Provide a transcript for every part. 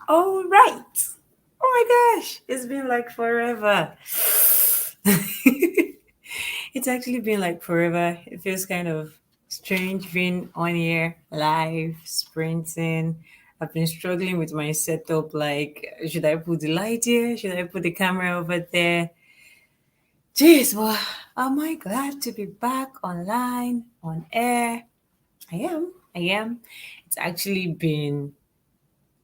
All right. Oh my gosh, it's been like forever. It's actually been like forever. It feels kind of strange being on here live, sprinting. I've been struggling with my setup. Like, should I put the light here? Should I put the camera over there? Jeez, well, am I glad to be back online, on air? I am. I am. It's actually been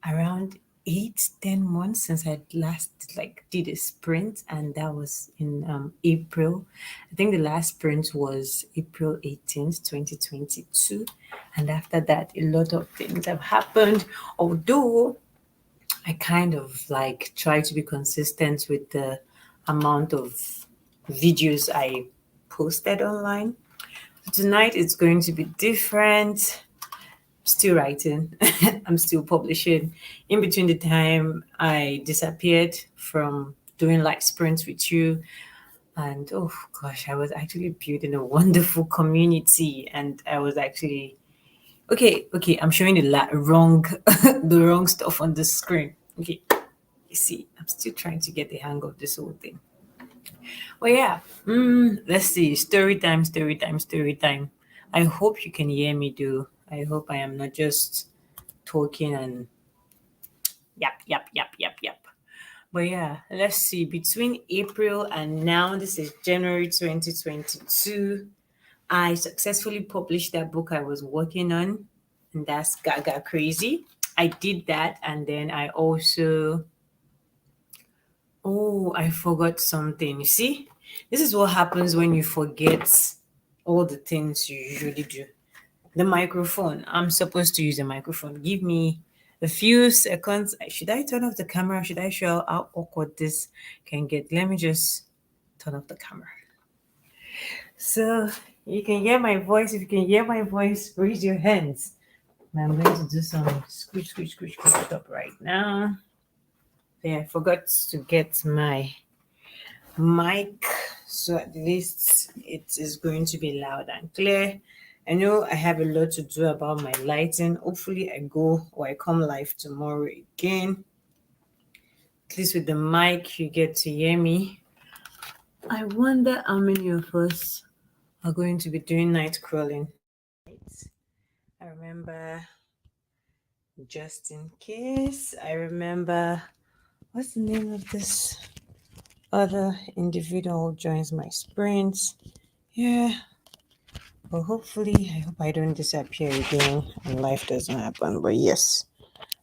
around 8-10 months since I last like did a sprint, and that was in April. I think the last sprint was April 18th, 2022. And after that, a lot of things have happened. Although I kind of like try to be consistent with the amount of videos I posted online. Tonight it's going to be different. Still writing. I'm still publishing. In between the time I disappeared from doing like sprints with you, and oh gosh, I was actually building a wonderful community, and I was actually okay. I'm showing the wrong, the wrong stuff on the screen. Okay, you see, I'm still trying to get the hang of this whole thing. Well, yeah. Let's see. Story time. Story time. Story time. I hope you can hear me, do. I hope I am not just talking and yep, yep, yep, yep, yep. But yeah, let's see. Between April and now, this is January 2022, I successfully published that book I was working on, and that's Gaga Crazy. I did that, and then I also, oh, I forgot something. You see, this is what happens when you forget all the things you usually do. The microphone. I'm supposed to use a microphone. Give me a few seconds. Should I turn off the camera? Should I show how awkward this can get? Let me just turn off the camera. So you can hear my voice. If you can hear my voice, raise your hands. And I'm going to do some squish, squish, squish, squish up right now. Yeah, I forgot to get my mic, so at least it is going to be loud and clear. I know I have a lot to do about my lighting. Hopefully, I go or I come live tomorrow again. At least with the mic, you get to hear me. I wonder how many of us are going to be doing night crawling. I remember, just in case, I remember, what's the name of this other individual who joins my sprints? Yeah, well, hopefully, I hope I don't disappear again and life doesn't happen. But yes,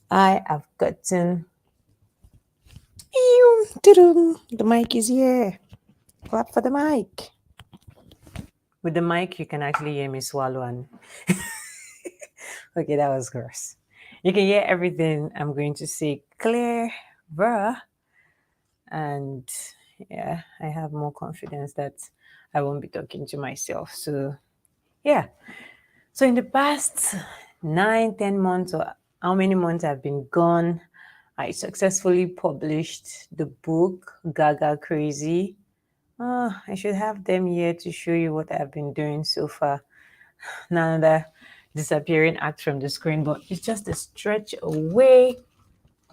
I have gotten. The mic is here. Clap for the mic. With the mic, you can actually hear me swallow. And okay, that was gross. You can hear everything I'm going to say clear, bruh. And yeah, I have more confidence that I won't be talking to myself. So yeah. So in the past 9-10 months, or how many months I've been gone, I successfully published the book Gaga Crazy. Oh, I should have them here to show you what I've been doing so far. Another disappearing act from the screen, but it's just a stretch away.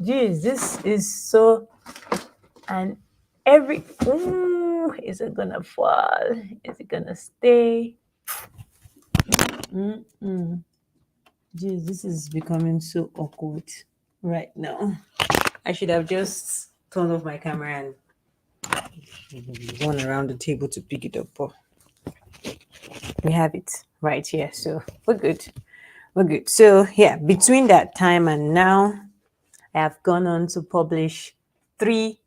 Jeez, this is so. And every. Ooh, is it gonna fall? Is it gonna stay? Mm-mm. Jeez, this is becoming so awkward right now. I should have just turned off my camera and gone around the table to pick it up. But we have it right here, so we're good. We're good. So yeah, between that time and now, I have gone on to publish 3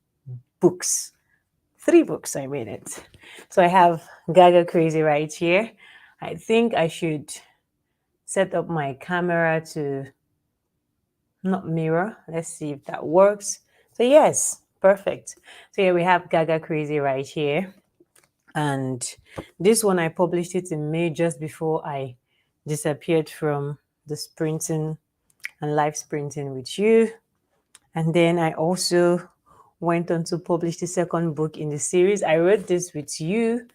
books. 3 books, I made it. So I have Gaga Crazy right here. I think I should set up my camera to not mirror. Let's see if that works. So yes, perfect. So yeah, we have Gaga Crazy right here. And this one, I published it in May, just before I disappeared from the sprinting and live sprinting with you. And then I also went on to publish the second book in the series. I wrote this with you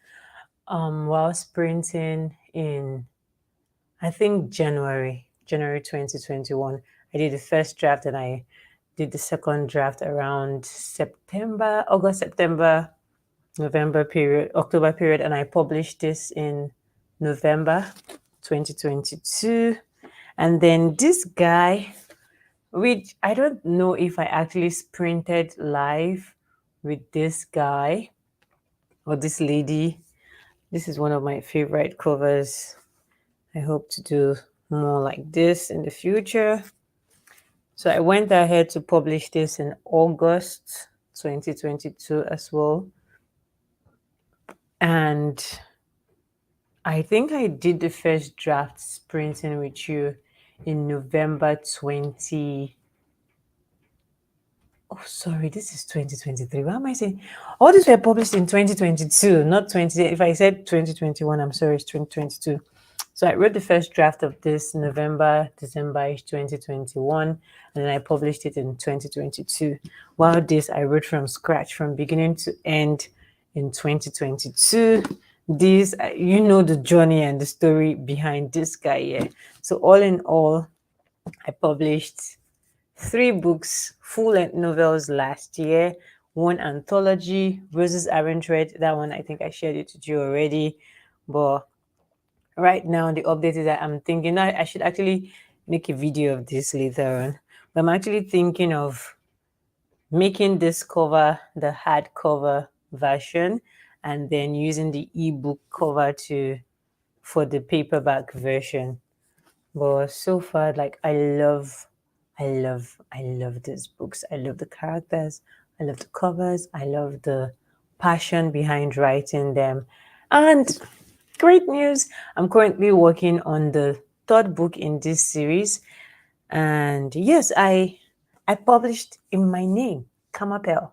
while sprinting in, I think, January 2021. I did the first draft and I did the second draft around September, August, September, November period, October period, and I published this in November 2022. And then this guy, which I don't know if I actually sprinted live with this guy or this lady. This is one of my favorite covers. I hope to do more like this in the future. So I went ahead to publish this in August 2022 as well. And I think I did the first draft sprinting with you in November 20. Oh, sorry, this is 2023. Why am I saying? All these were published in 2022, not 20. If I said 2021, I'm sorry, it's 2022. So I wrote the first draft of this November, December 2021, and then I published it in 2022. While this I wrote from scratch, from beginning to end in 2022. This, you know, the journey and the story behind this guy here. So all in all, I published 3 books, full-length novels last year, one anthology, Roses Aren't Red. That one, I think I shared it with you already. But right now, the update is that I'm thinking I should actually make a video of this later on. But I'm actually thinking of making this cover the hardcover version and then using the ebook cover for the paperback version. But so far, like I love these books. I love the characters. I love the covers. I love the passion behind writing them. And great news, I'm currently working on the third book in this series. And yes, I published in my name, Camaa.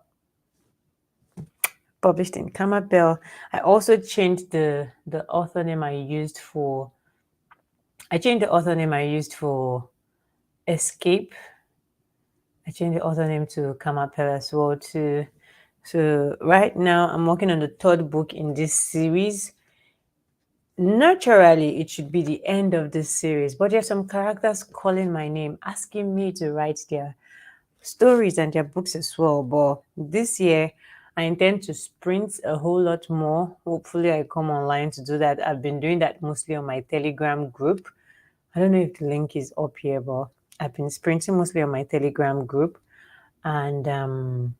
Published in Camaa. I also changed the author name I used for Escape. I changed the author name to Camaa as well too. So right now I'm working on the third book in this series. Naturally, it should be the end of this series, but there's some characters calling my name, asking me to write their stories and their books as well. But this year, I intend to sprint a whole lot more. Hopefully, I come online to do that. I've been doing that mostly on my Telegram group. I don't know if the link is up here, but I've been sprinting mostly on my Telegram group. And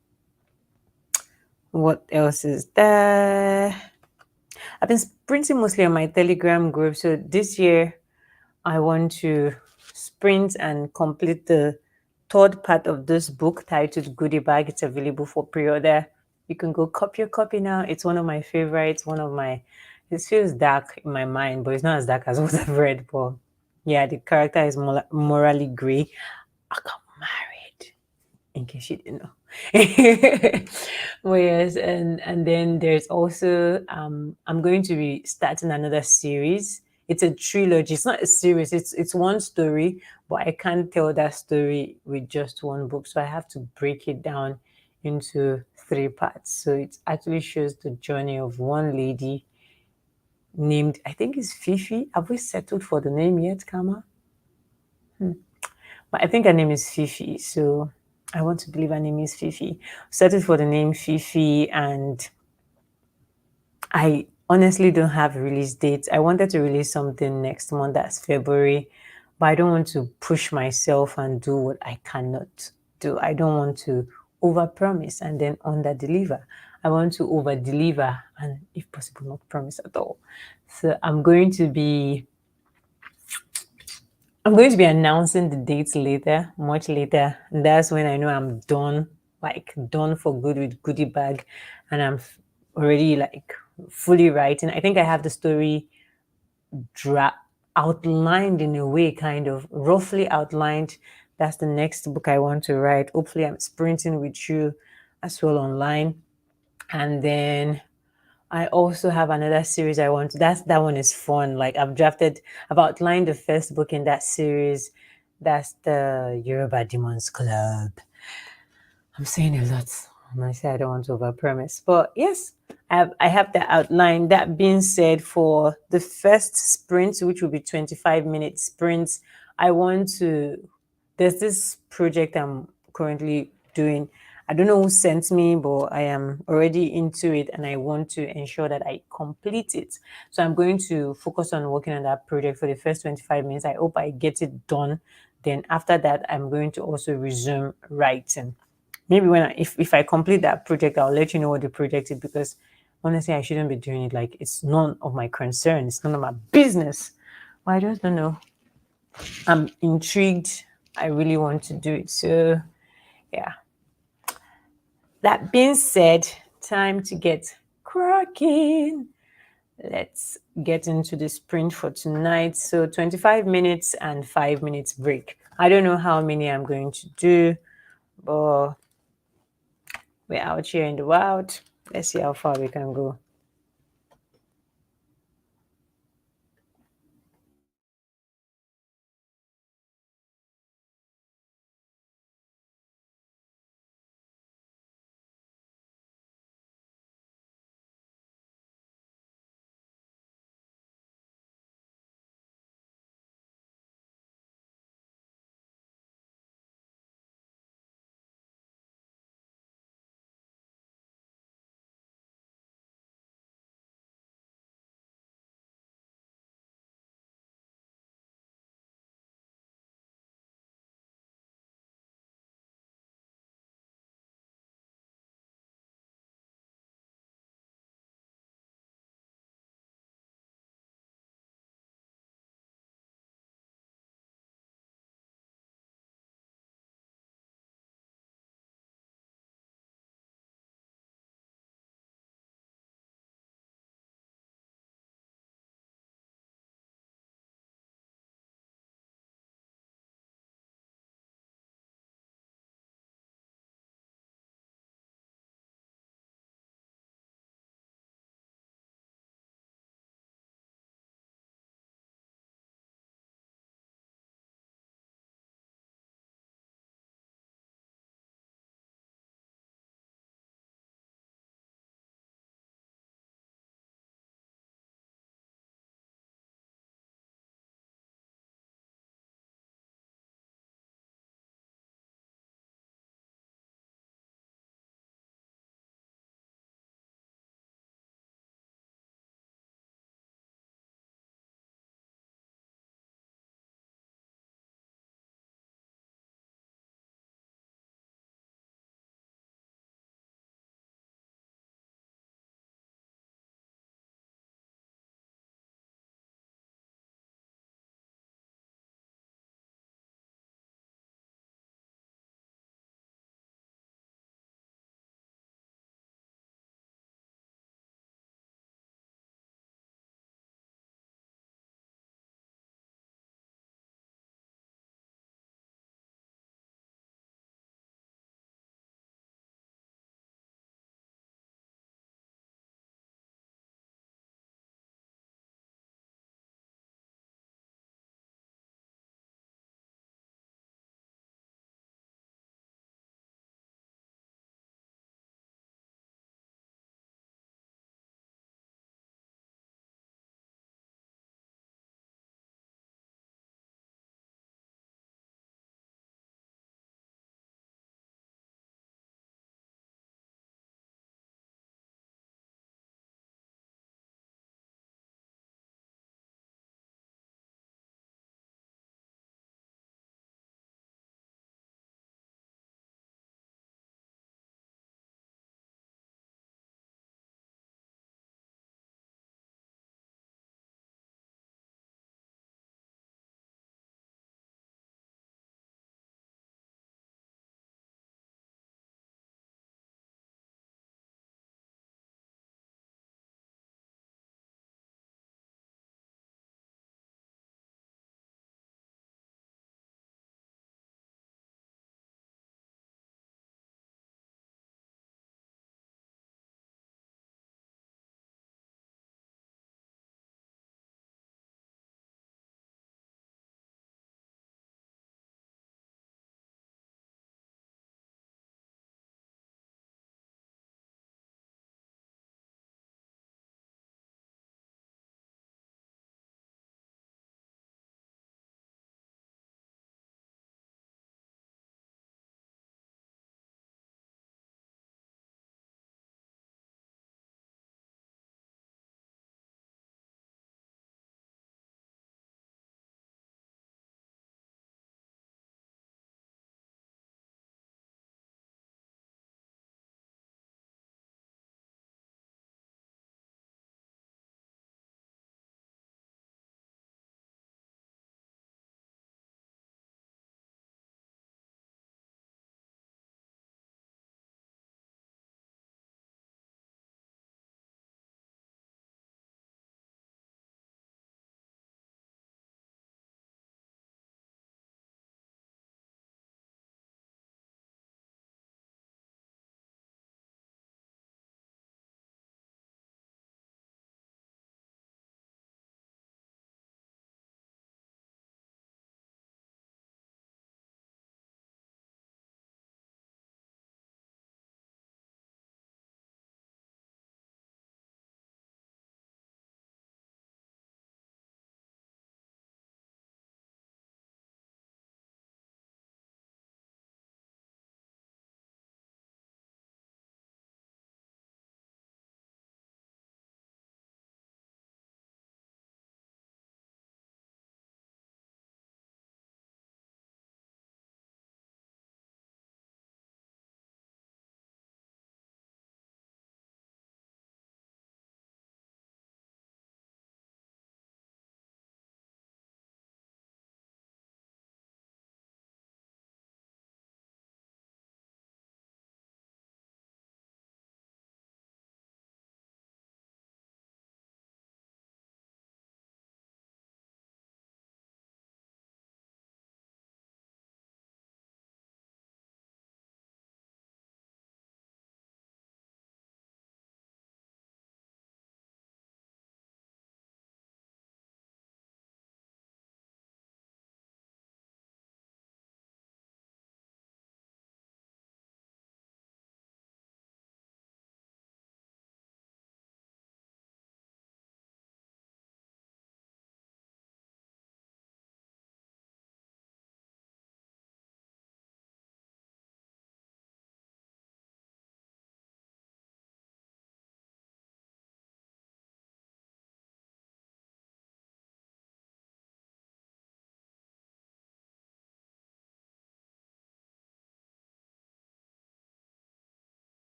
what else is there? I've been sprinting mostly on my Telegram group. So this year, I want to sprint and complete the third part of this book titled Goodie Bag. It's available for pre-order. You can go copy your copy now. It's one of my favorites. It feels dark in my mind, but it's not as dark as what I've read. But yeah, the character is morally gray. I got married, in case you didn't know. Well, yes, and then there's also I'm going to be starting another series. It's a trilogy. It's not a series. It's one story, but I can't tell that story with just one book. So I have to break it down into 3 parts. So it actually shows the journey of one lady named, I think it's Fifi. Have we settled for the name yet, Camaa? But I think her name is Fifi. So I want to believe her name is Fifi. Settled for the name Fifi, and I honestly don't have a release date. I wanted to release something next month, that's February, but I don't want to push myself and do what I cannot do. I don't want to overpromise and then underdeliver. I want to overdeliver and, if possible, not promise at all. So I'm going to be announcing the dates later, much later. And that's when I know I'm done, like done for good with Goodie Bag, and I'm already like fully writing. I think I have the story outlined in a way, kind of roughly outlined. That's the next book I want to write. Hopefully, I'm sprinting with you as well online. And then I also have another series I want. That one is fun. Like I've outlined the first book in that series. That's the Yoruba Demons Club. I'm saying a lot when I say I don't want to overpromise, but yes, I have the outline. That being said, for the first sprint, which will be 25-minute sprints, I want to. There's this project I'm currently doing. I don't know who sent me, but I am already into it and I want to ensure that I complete it. So I'm going to focus on working on that project for the first 25 minutes. I hope I get it done. Then after that, I'm going to also resume writing. Maybe if I complete that project, I'll let you know what the project is, because honestly, I shouldn't be doing it. Like, it's none of my concern. It's none of my business. But I just don't know. I'm intrigued. I really want to do it. So yeah. That being said, time to get cracking. Let's get into the sprint for tonight. So 25 minutes and 5 minutes break. I don't know how many I'm going to do, but we're out here in the wild. Let's see how far we can go.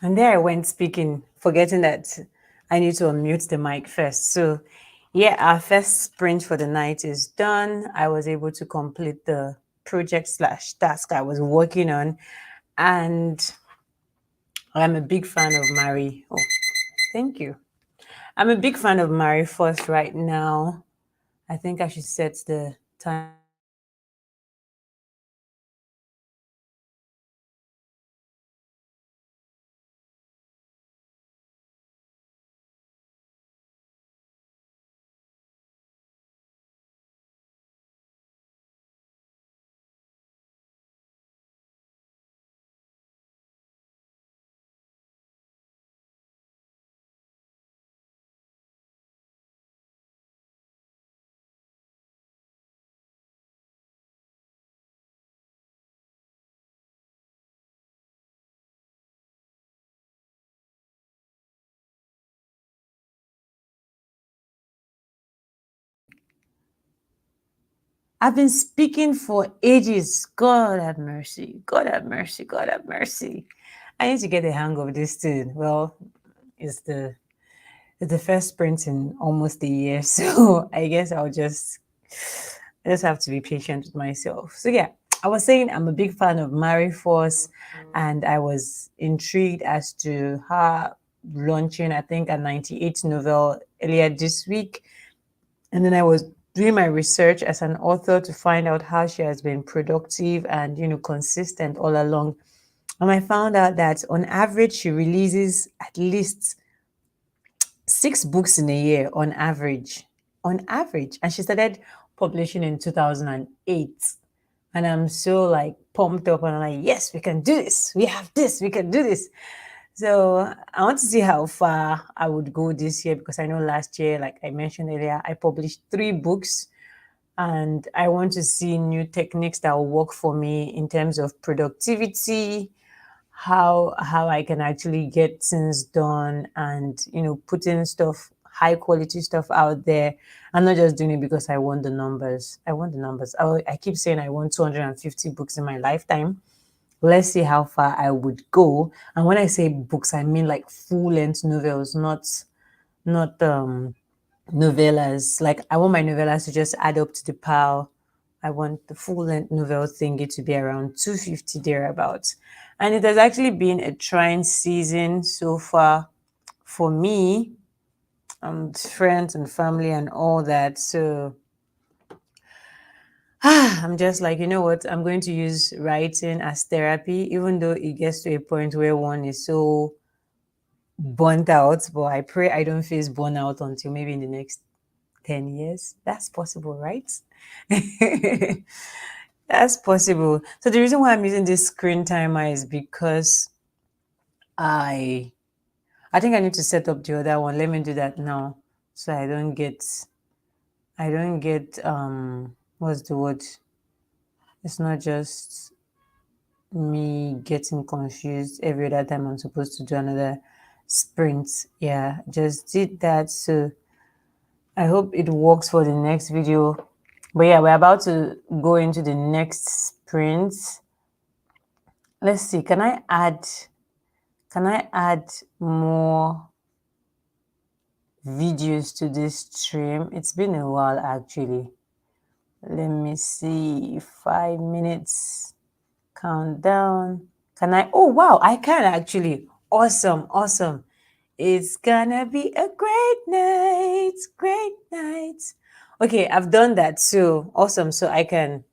And there I went speaking, forgetting that I need to unmute the mic first. So, yeah, our first sprint for the night is done. I was able to complete the project slash task I was working on. And I'm a big fan of Mary. Oh, thank you. I'm a big fan of Mary First right now. I think I should set the timer to 5. I've been speaking for ages. God have mercy. God have mercy. God have mercy. I need to get the hang of this thing. Well, it's the first sprint in almost a year, so I guess I just have to be patient with myself. So yeah, I was saying I'm a big fan of Mary Force, and I was intrigued as to her launching, I think, a 98 novel earlier this week. And then I was doing my research as an author to find out how she has been productive and, consistent all along. And I found out that on average, she releases at least 6 books in a year on average. On average. And she started publishing in 2008. And I'm so like pumped up and I'm like, yes, we can do this. We have this. We can do this. So I want to see how far I would go this year because I know last year, like I mentioned earlier, I published 3 books and I want to see new techniques that will work for me in terms of productivity, how I can actually get things done and putting stuff high quality stuff out there. I'm not just doing it because I want the numbers. I want the numbers. I keep saying I want 250 books in my lifetime. Let's see how far I would go. And when I say books, I mean like full length novels, not novellas. Like I want my novellas to just add up to the pile. I want the full length novel thingy to be around 250 thereabouts. And it has actually been a trying season so far for me, friends and family and all that. So I'm just like, you know what? I'm going to use writing as therapy, even though it gets to a point where one is so burnt out. But I pray I don't face burnout until maybe in the next 10 years. That's possible, right? That's possible. So the reason why I'm using this screen timer is because I I think I need to set up the other one. Let me do that now so I don't get what's the word? It's not just me getting confused every other time I'm supposed to do another sprint. Yeah, just did that. So I hope it works for the next video. But yeah, we're about to go into the next sprint. Let's see. Can I add more videos to this stream? It's been a while actually. Let me see. 5 minutes. Countdown. Can I? Oh wow, I can actually. Awesome, awesome. It's gonna be a great night, great night. Okay, I've done that. So awesome. So I can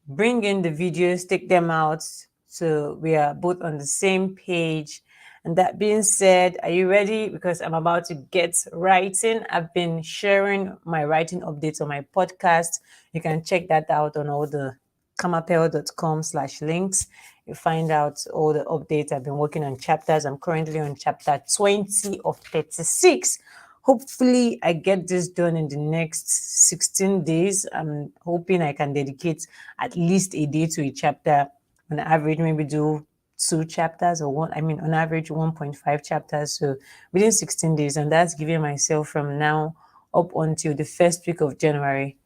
bring in the videos, take them out so we are both on the same page. And that being said, are you ready? Because I'm about to get writing. I've been sharing my writing updates on my podcast. You can check that out on all the camapel.com/links. You find out all the updates. I've been working on chapters. I'm currently on chapter 20 of 36. Hopefully, I get this done in the next 16 days. I'm hoping I can dedicate at least a day to a chapter. On average, maybe do 2 chapters or one, I mean, on average, 1.5 chapters. So within 16 days, and that's giving myself from now up until the first week of January.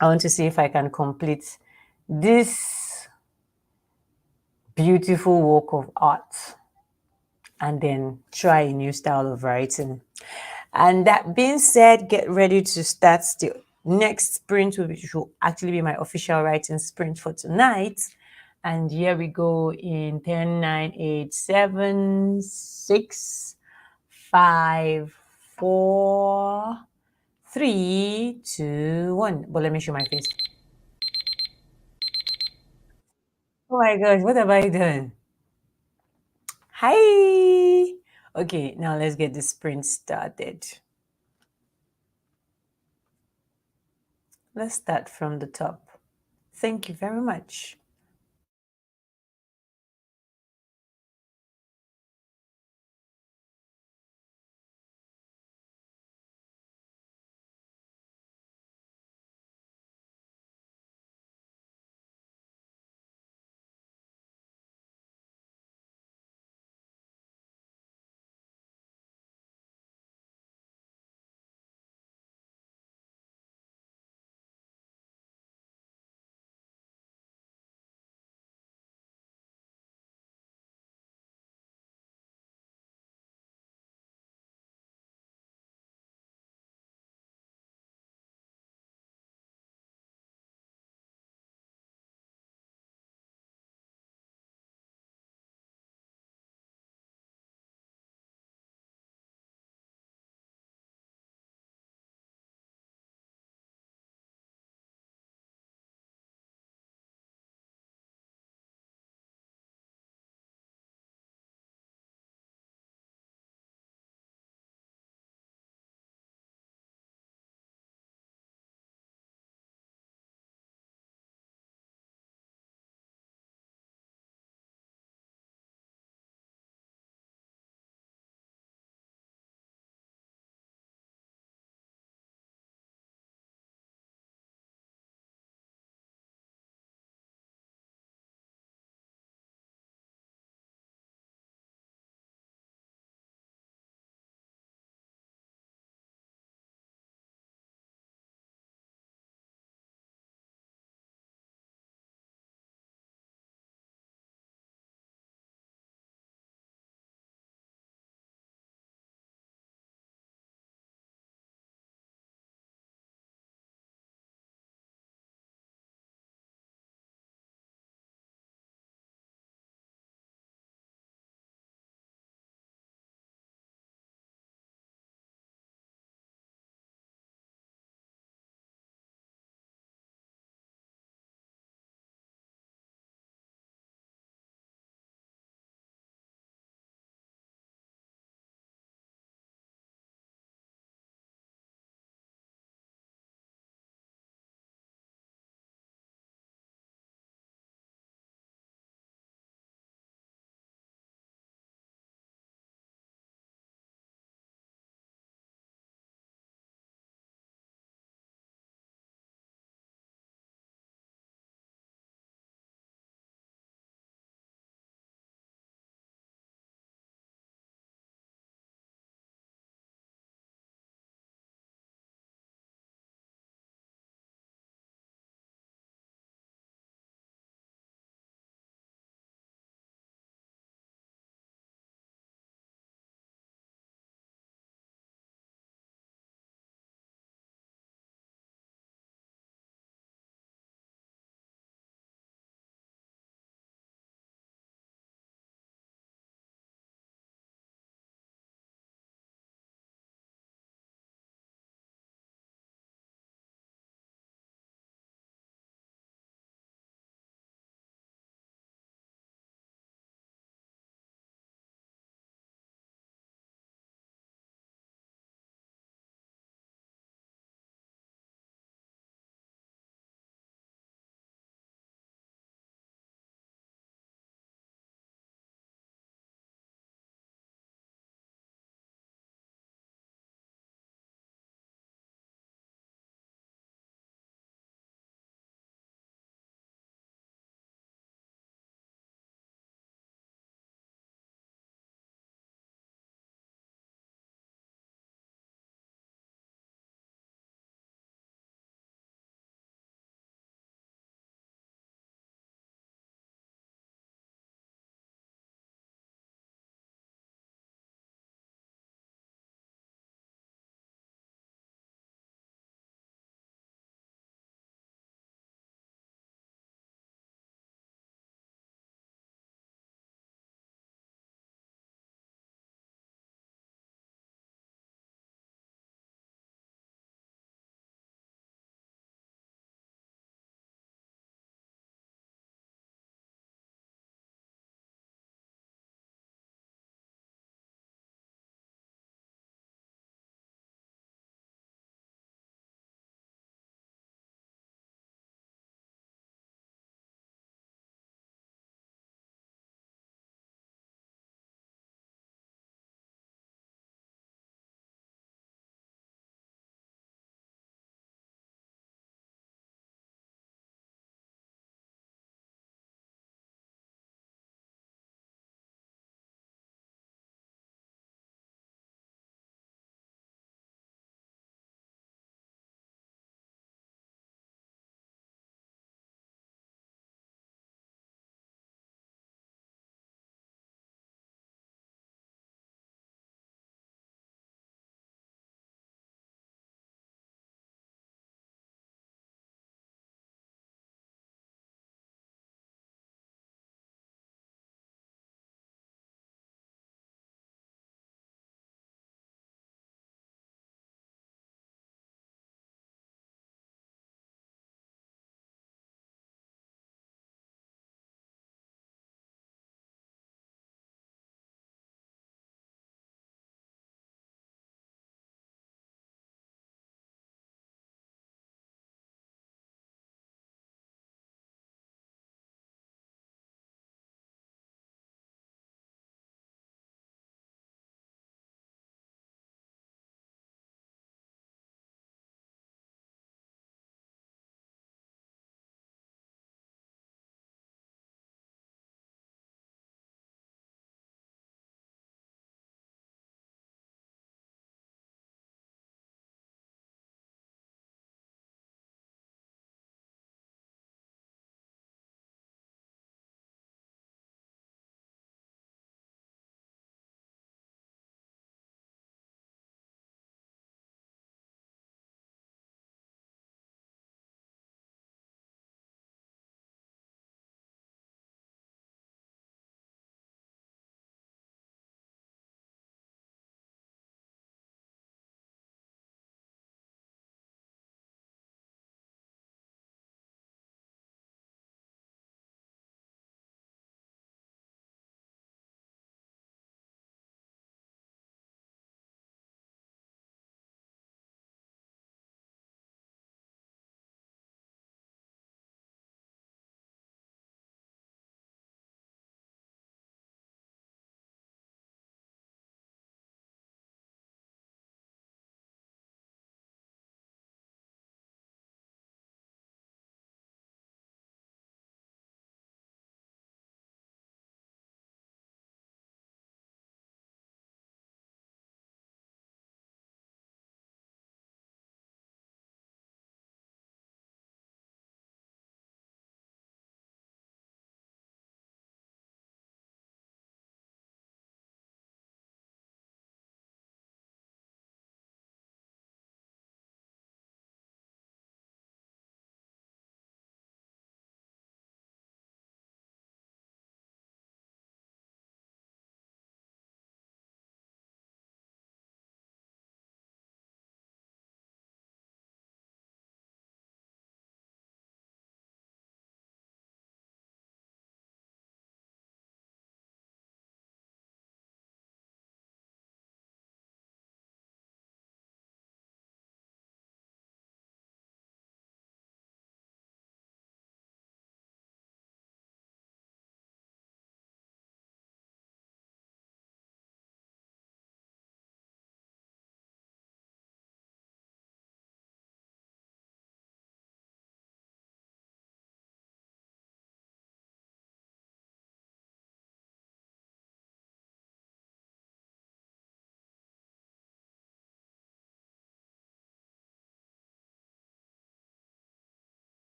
I want to see if I can complete this beautiful work of art. and then try a new style of writing. And that being said, get ready to start the next sprint, which will actually be my official writing sprint for tonight. And here we go in 10, 9, 8, 7, 6, 5, 4, 3, 2, 1. But let me show my face. Oh my gosh, what have I done? Hi. Okay, now let's get the sprint started. Let's start from the top. Thank you very much.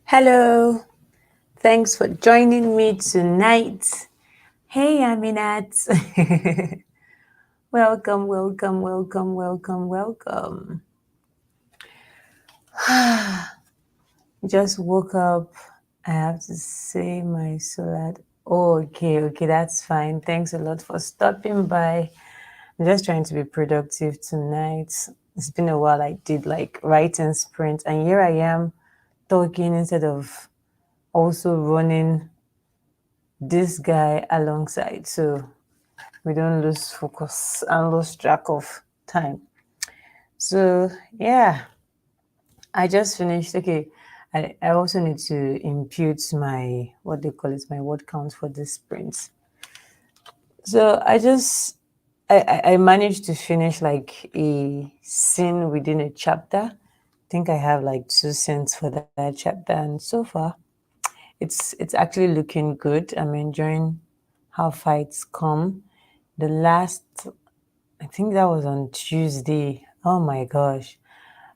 Hello, thanks for joining me tonight. Hey, Aminat. Welcome, welcome, welcome, welcome, welcome. Just woke up. I have to say my salad. Oh, okay, that's fine. Thanks a lot for stopping by. I'm just trying to be productive tonight. It's been a while I did like writing sprint, and here I am talking instead of also running this guy alongside. So we don't lose focus and lose track of time. So yeah, I just finished. Okay, I also need to impute my what they call it, my word count for this sprint. So I managed to finish like a scene within a chapter. I think I have like two scenes for that chapter, and so far it's actually looking good. I'm enjoying how fights come. The last, I think that was on Tuesday. Oh my gosh.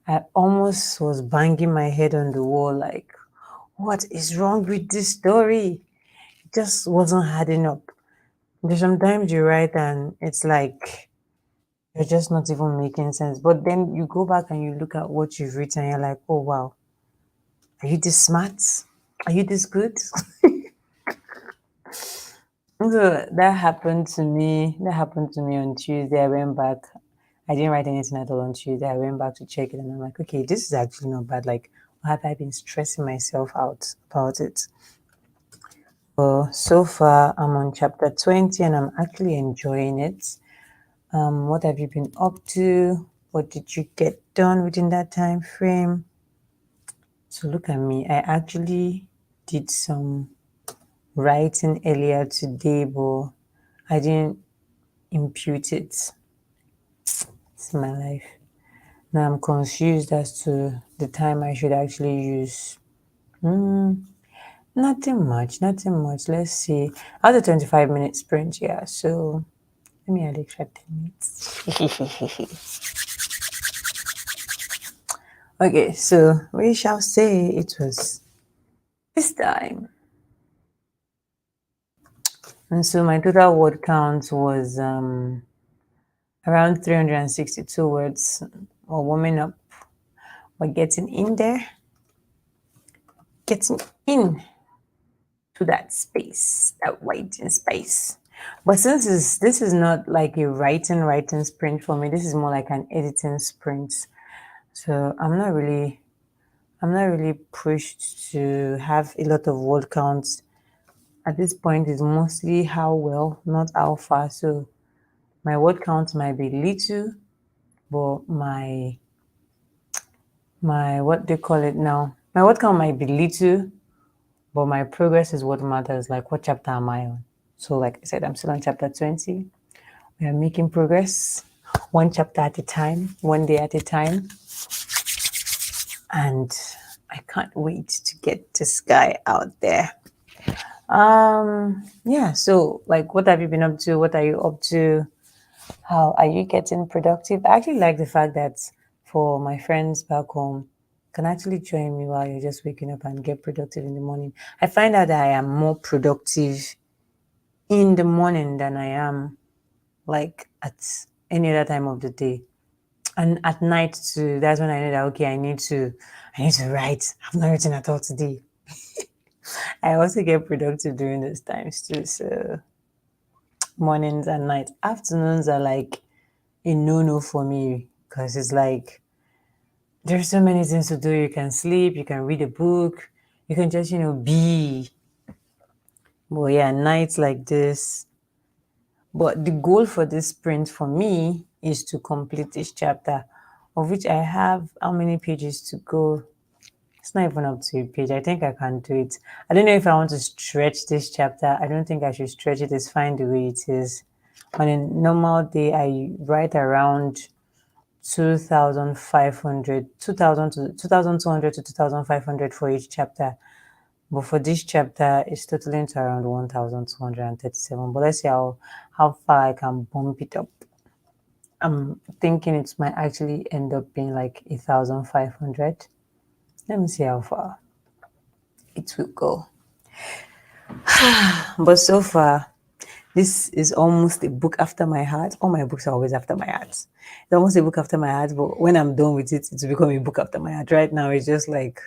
I almost was banging my head on the wall like, what is wrong with this story? It just wasn't adding up. There's sometimes you write and it's like you're just not even making sense. But then you go back and you look at what you've written and you're like, oh wow, are you this smart? Are you this good? So that happened to me. That happened to me on Tuesday. I went back. I didn't write anything at all on Tuesday. I went back to check it and I'm like, okay, this is actually not bad. Like, why have I been stressing myself out about it? Well, so far I'm on chapter 20 and I'm actually enjoying it. What have you been up to? What did you get done within that time frame? So look at me. I actually did some writing earlier today, but I didn't impute it. It's my life. Now I'm confused as to the time I should actually use. Nothing much, nothing much. Let's see. I had a 25-minute sprint, yeah. So let me add extra 10 minutes. Okay, so we shall say it was this time. And so my total word count was around 362 words. Or warming up. We're getting in there. Getting in to that space, that writing space. But since this is not like a writing sprint for me, this is more like an editing sprint. So I'm not really pushed to have a lot of word counts. At this point, it's mostly how well, not how far. So my word count might be little, but my what they call it now, my word count might be little, but my progress is what matters. Like, what chapter am I on? So, like I said, I'm still on chapter 20. We are making progress one chapter at a time, one day at a time. And I can't wait to get this guy out there. Yeah, so like, what have you been up to? What are you up to? How are you getting productive? I actually like the fact that for my friends back home, can actually join me while you're just waking up and get productive in the morning. I find out that I am more productive in the morning than I am like at any other time of the day. And at night too, that's when I know that okay, I need to write. I've not written at all today. I also get productive during those times too. So mornings and nights. Afternoons are like a no-no for me because it's like there's so many things to do. You can sleep, you can read a book, you can just, be. But yeah, nights like this. But the goal for this sprint for me is to complete this chapter, of which I have how many pages to go? It's not even up to a page. I think I can do it. I don't know if I want to stretch this chapter. I don't think I should stretch it. It's fine the way it is. On a normal day, I write around 2,500, 2,000 to 2,200 to 2,500 for each chapter. But for this chapter, it's totaling to around 1,237. But let's see how far I can bump it up. I'm thinking it might actually end up being like 1,500. Let me see how far. it will go. But so far, this is almost a book after my heart. All my books are always after my heart. It's almost a book after my heart, but when I'm done with it, it's become a book after my heart. Right now, it's just like,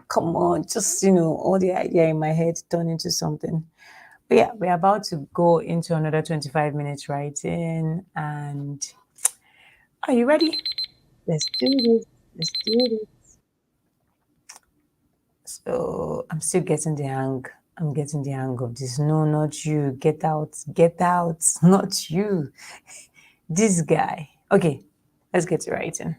come on, just, all the idea in my head turn into something. But yeah, we're about to go into another 25 minutes writing. And are you ready? Let's do this. Let's do this. So I'm still getting the hang. I'm getting the hang of this. No, not you. Get out. Get out. Not you. This guy. Okay, let's get to writing.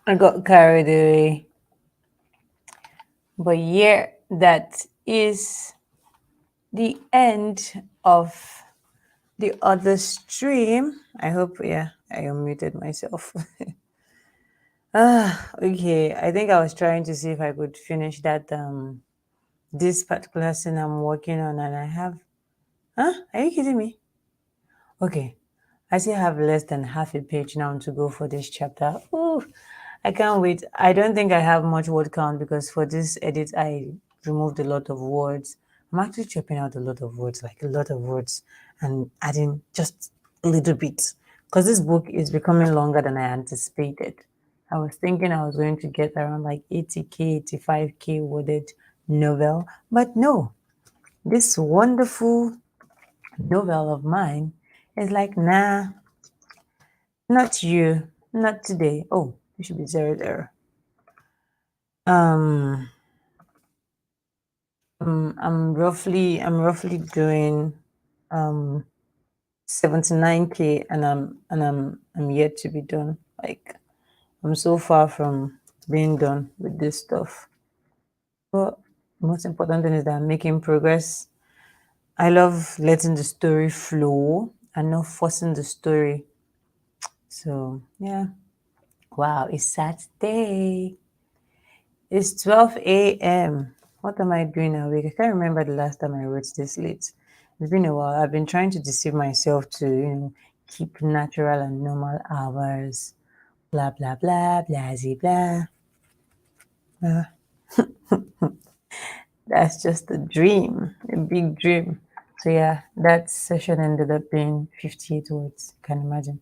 I got carried away. But yeah, that is the end of the other stream. I hope, yeah, I unmuted myself. Okay. I think I was trying to see if I could finish that this particular scene I'm working on, and I have. Huh? Are you kidding me? Okay. I still have less than half a page now to go for this chapter. Ooh, I can't wait. I don't think I have much word count because for this edit I removed a lot of words. I'm actually chopping out a lot of words, like a lot of words, and adding just a little bit. Because this book is becoming longer than I anticipated. I was thinking I was going to get around like 80K, 85K worded novel, but no. This wonderful novel of mine is like, nah, not you, not today. Oh, it should be 00. Um, I'm roughly doing um 79K, and I'm yet to be done. Like, I'm so far from being done with this stuff. But most important thing is that I'm making progress. I love letting the story flow and not forcing the story. So yeah. Wow, it's Saturday. It's 12 a.m. What am I doing awake? I can't remember the last time I wrote this late. It's been a while. I've been trying to deceive myself to, keep natural and normal hours. Blah, blah, blah, blah, blah. Uh, that's just a dream, a big dream. So, yeah, that session ended up being 58 words. You can imagine.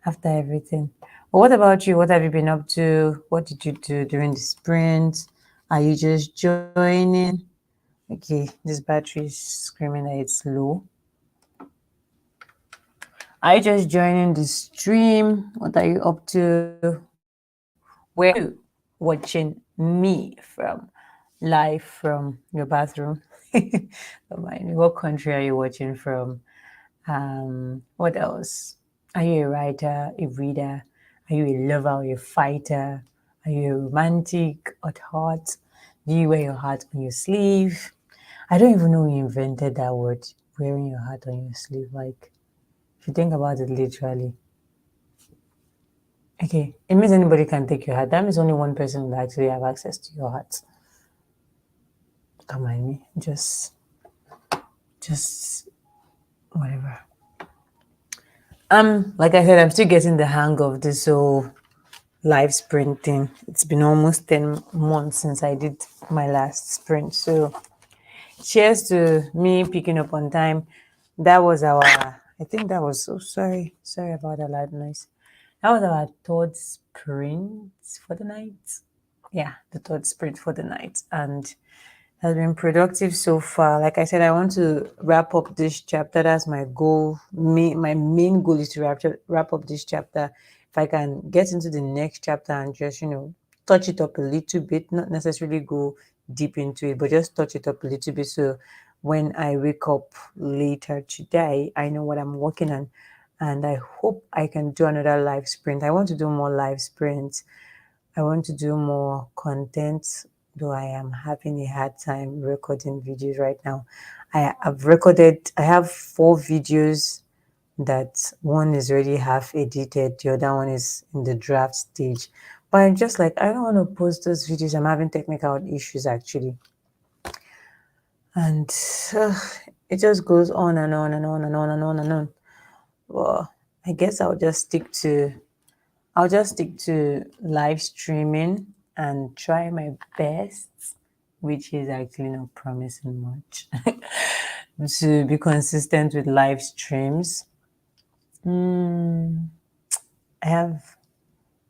After everything. But what about you? What have you been up to? What did you do during the sprint? Are you just joining? Okay, this battery is screaming that it's low. Are you just joining the stream? What are you up to? Where are you watching me from? Live from your bathroom? Don't mind me. What country are you watching from? What else? Are you a writer, a reader? Are you a lover or a fighter? Are you a romantic at heart? Do you wear your heart on your sleeve? I don't even know who invented that word, wearing your heart on your sleeve. Like, if you think about it literally. Okay, it means anybody can take your heart. That means only one person will actually have access to your heart. Don't mind me. Just whatever. Like I said, I'm still getting the hang of this whole live sprinting. It's been almost 10 months since I did my last sprint. So cheers to me picking up on time. That was I think that was, so sorry about that loud noise. That was our third sprint for the night. Yeah, the third sprint for the night. And has been productive so far. Like I said, I want to wrap up this chapter. That's my goal. My main goal is to wrap up this chapter. If I can get into the next chapter and just, touch it up a little bit, not necessarily go deep into it, but just touch it up a little bit. So when I wake up later today, I know what I'm working on. And I hope I can do another live sprint. I want to do more live sprints. I want to do more content, though I am having a hard time recording videos right now. I have 4 videos that one is already half edited, the other one is in the draft stage. But I'm just like, I don't want to post those videos. I'm having technical issues actually. And it just goes on and on and on and on and on and on. Well, I guess I'll just stick to live streaming and try my best, which is actually not promising much, to be consistent with live streams. I have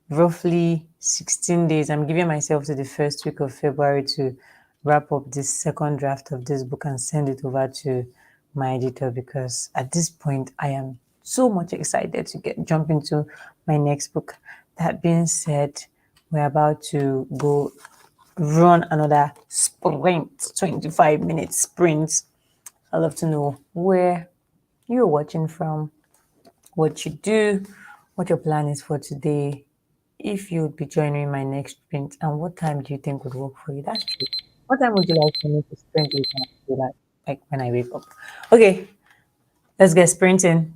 roughly 16 days. I'm giving myself to the first week of February to wrap up this second draft of this book and send it over to my editor, because at this point I am so much excited to jump into my next book. That being said, we're about to go run another sprint, 25-minute sprint. I'd love to know where you're watching from, what you do, what your plan is for today, if you would be joining my next sprint, and what time do you think would work for you? That's true. What time would you like for me to sprint with you, like when I wake up? Okay, let's get sprinting.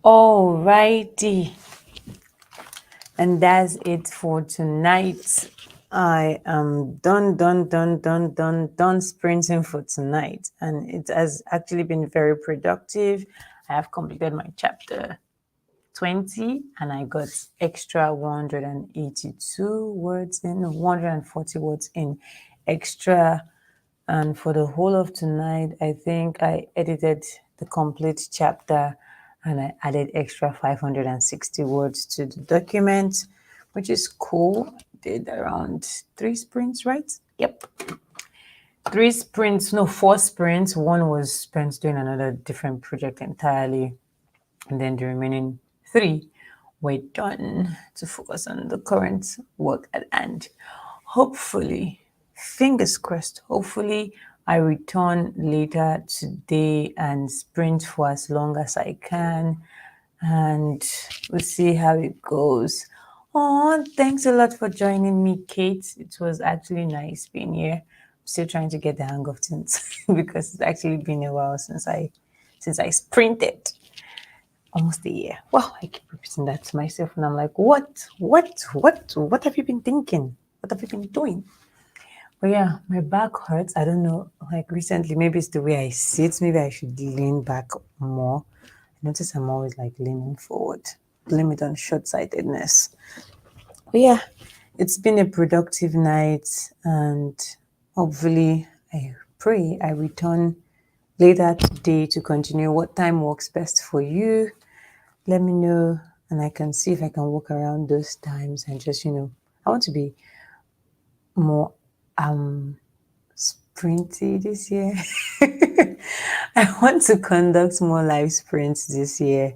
Alrighty. And that's it for tonight. I am done sprinting for tonight. And it has actually been very productive. I have completed my chapter 20 and I got extra 182 words in, no, 140 words in extra. And for the whole of tonight, I think I edited the complete chapter and I added extra 560 words to the document, which is cool. Did around 3 sprints, right? Yep. 3 sprints, no, 4 sprints. One was spent doing another different project entirely. And then the remaining 3 were done to focus on the current work at hand. Hopefully, fingers crossed, hopefully I return later today and sprint for as long as I can and we'll see how it goes. Oh, thanks a lot for joining me, Kate. It was actually nice being here. I'm still trying to get the hang of things because it's actually been a while since I sprinted. Almost a year. Wow, I keep repeating that to myself and I'm like, what have you been thinking? What have you been doing? But yeah, my back hurts. I don't know. Like recently, maybe it's the way I sit. Maybe I should lean back more. I notice I'm always like leaning forward. Blame it on short sightedness. But yeah, it's been a productive night and hopefully I pray I return later today to continue. What time works best for you? Let me know and I can see if I can walk around those times and just, I want to be more sprinty this year. I want to conduct more live sprints this year.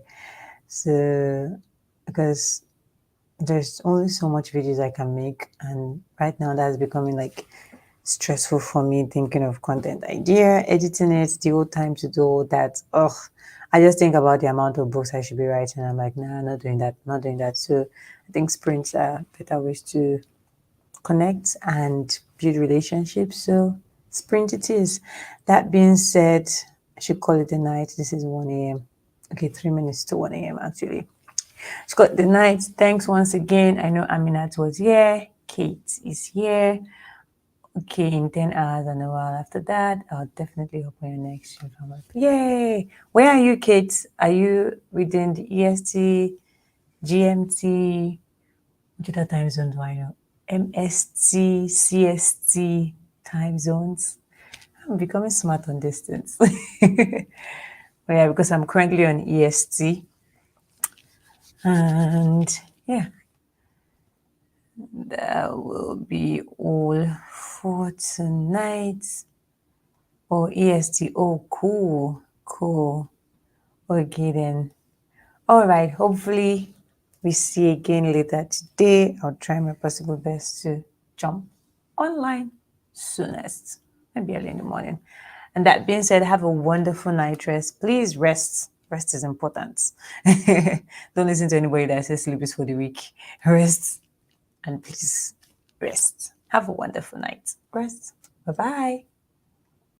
So, because there's only so much videos I can make, and right now that's becoming like stressful for me thinking of content idea, editing it, the whole time to do all that. Ugh. I just think about the amount of books I should be writing. I'm like, nah, not doing that, not doing that. So I think sprints are better ways to connect and build relationships. So sprint it is. That being said, I should call it a night. This is 1 a.m. Okay, 3 minutes to 1 a.m. actually. It's got the night. Thanks once again. I know Aminat was here. Kate is here. Okay, in 10 hours and a while after that, I'll definitely hop on your next show. I'm like, yay! Where are you, Kate? Are you within the EST, GMT? Which other time zone do I know? MST, CST time zones. I'm becoming smart on distance. But yeah, because I'm currently on EST. And yeah, that will be all for tonight. Oh, EST. Oh, cool. Cool. Okay, then. All right. Hopefully, we see again later today. I'll try my possible best to jump online soonest, maybe early in the morning. And that being said, have a wonderful night rest. Please rest. Rest is important. Don't listen to anybody that says sleep is for the weak. Rest and please rest. Have a wonderful night. Rest. Bye bye.